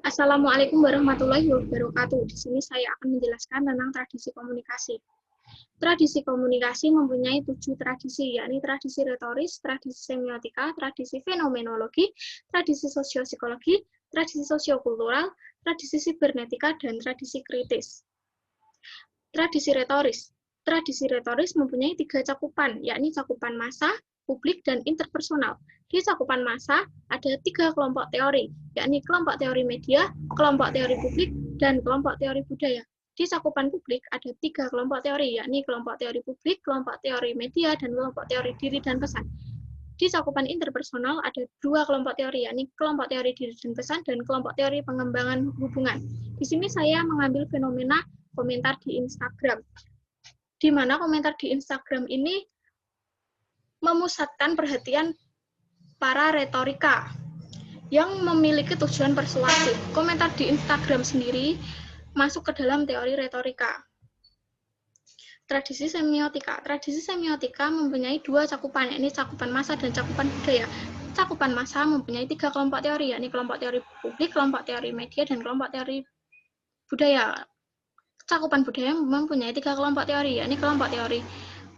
Assalamualaikum warahmatullahi wabarakatuh. Di sini saya akan menjelaskan tentang tradisi komunikasi. Tradisi komunikasi mempunyai 7 tradisi, yakni tradisi retoris, tradisi semiotika, tradisi fenomenologi, tradisi sosiopsikologi, tradisi sosiokultural, tradisi sibernetika, dan tradisi kritis. Tradisi retoris. Tradisi retoris mempunyai 3 cakupan, yakni cakupan massa, publik, dan interpersonal. Di cakupan massa ada 3 kelompok teori, yakni kelompok teori media, kelompok teori publik, dan kelompok teori budaya. Di cakupan publik ada 3 kelompok teori, yakni kelompok teori publik, kelompok teori media, dan kelompok teori diri dan pesan. Di cakupan interpersonal ada 2 kelompok teori, yakni kelompok teori diri dan pesan dan kelompok teori pengembangan hubungan. Di sini saya mengambil fenomena komentar di Instagram, di mana komentar di Instagram ini memusatkan perhatian para retorika yang memiliki tujuan persuasif. Komentar di Instagram sendiri masuk ke dalam teori retorika. Tradisi semiotika. Tradisi semiotika mempunyai 2 cakupan, yakni cakupan massa dan cakupan budaya. Cakupan massa mempunyai 3 kelompok teori, yakni kelompok teori publik, kelompok teori media, dan kelompok teori budaya. Cakupan budaya mempunyai 3 kelompok teori, yakni kelompok teori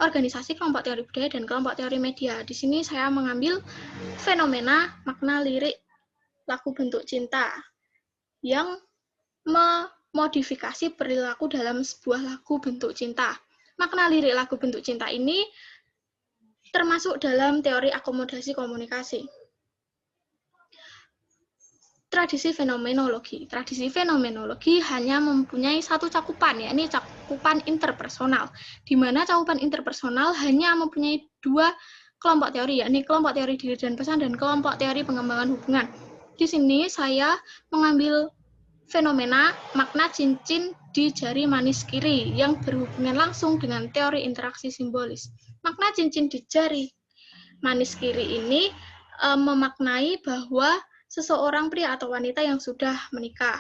organisasi, kelompok teori budaya, dan kelompok teori media. Di sini saya mengambil fenomena makna lirik lagu bentuk cinta yang memodifikasi perilaku dalam sebuah lagu bentuk cinta. Makna lirik lagu bentuk cinta ini termasuk dalam teori akomodasi komunikasi. Tradisi fenomenologi. Tradisi fenomenologi hanya mempunyai 1 cakupan, yakni cakupan interpersonal, di mana cakupan interpersonal hanya mempunyai 2 kelompok teori, yakni kelompok teori diri dan pesan dan kelompok teori pengembangan hubungan. Di sini saya mengambil fenomena makna cincin di jari manis kiri yang berhubungan langsung dengan teori interaksi simbolis. Makna cincin di jari manis kiri ini memaknai bahwa seseorang pria atau wanita yang sudah menikah.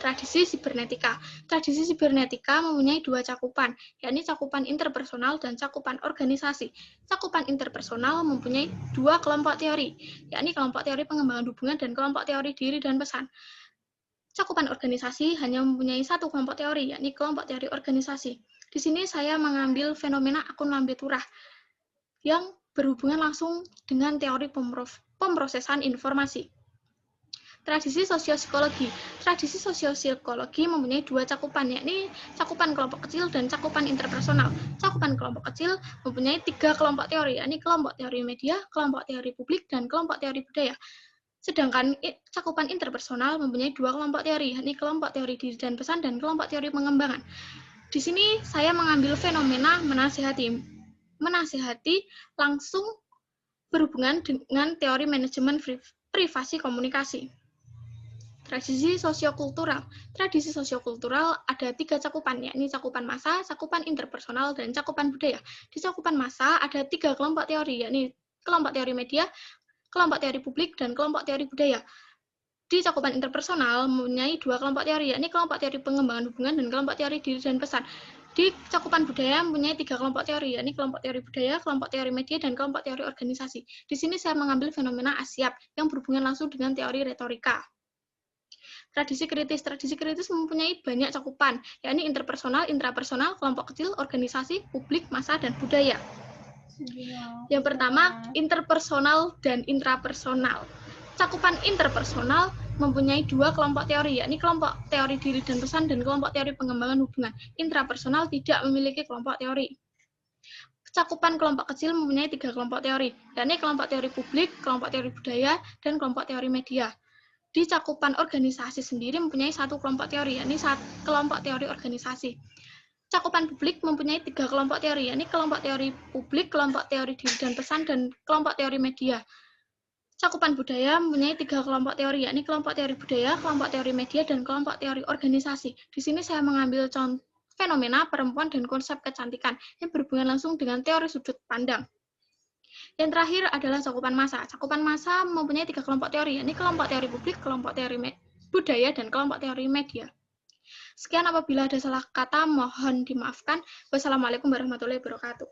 Tradisi sibernetika. Tradisi sibernetika mempunyai 2 cakupan, yakni cakupan interpersonal dan cakupan organisasi. Cakupan interpersonal mempunyai 2 kelompok teori, yakni kelompok teori pengembangan hubungan dan kelompok teori diri dan pesan. Cakupan organisasi hanya mempunyai 1 kelompok teori, yakni kelompok teori organisasi. Di sini saya mengambil fenomena akun lambe turah yang berhubungan langsung dengan teori pemrosesan informasi. Tradisi sosiopsikologi. Tradisi sosiopsikologi mempunyai 2 cakupan, yakni cakupan kelompok kecil dan cakupan interpersonal. Cakupan kelompok kecil mempunyai 3 kelompok teori, yakni kelompok teori media, kelompok teori publik, dan kelompok teori budaya. Sedangkan cakupan interpersonal mempunyai 2 kelompok teori, yakni kelompok teori diri dan pesan dan kelompok teori pengembangan. Di sini saya mengambil fenomena menasihati. Menasihati langsung berhubungan dengan teori manajemen privasi komunikasi. Tradisi sosiokultural. Tradisi sosiokultural ada 3 cakupan, yakni cakupan massa, cakupan interpersonal, dan cakupan budaya. Di cakupan massa ada 3 kelompok teori, yakni kelompok teori media, kelompok teori publik, dan kelompok teori budaya. Di cakupan interpersonal mempunyai 2 kelompok teori, yakni kelompok teori pengembangan hubungan dan kelompok teori diri dan pesan. Di cakupan budaya mempunyai 3 kelompok teori, yakni kelompok teori budaya, kelompok teori media, dan kelompok teori organisasi. Di sini saya mengambil fenomena asyap yang berhubungan langsung dengan teori retorika. Tradisi kritis. Tradisi kritis mempunyai banyak cakupan, yakni interpersonal, intrapersonal, kelompok kecil, organisasi, publik, massa, dan budaya. Yang pertama, interpersonal dan intrapersonal. Cakupan interpersonal mempunyai 2 kelompok teori, yakni kelompok teori diri dan pesan dan kelompok teori pengembangan hubungan. Intrapersonal tidak memiliki kelompok teori. Cakupan kelompok kecil mempunyai 3 kelompok teori, yakni kelompok teori publik, kelompok teori budaya, dan kelompok teori media. Di cakupan organisasi sendiri mempunyai 1 kelompok teori, yakni kelompok teori organisasi. Cakupan publik mempunyai 3 kelompok teori, yakni kelompok teori publik, kelompok teori diri dan pesan, dan kelompok teori media. Cakupan budaya mempunyai 3 kelompok teori, yakni kelompok teori budaya, kelompok teori media, dan kelompok teori organisasi. Di sini saya mengambil contoh fenomena perempuan dan konsep kecantikan yang berhubungan langsung dengan teori sudut pandang. Yang terakhir adalah cakupan massa. Cakupan massa mempunyai 3 kelompok teori, yakni kelompok teori publik, kelompok teori budaya, dan kelompok teori media. Sekian, apabila ada salah kata mohon dimaafkan. Wassalamualaikum warahmatullahi wabarakatuh.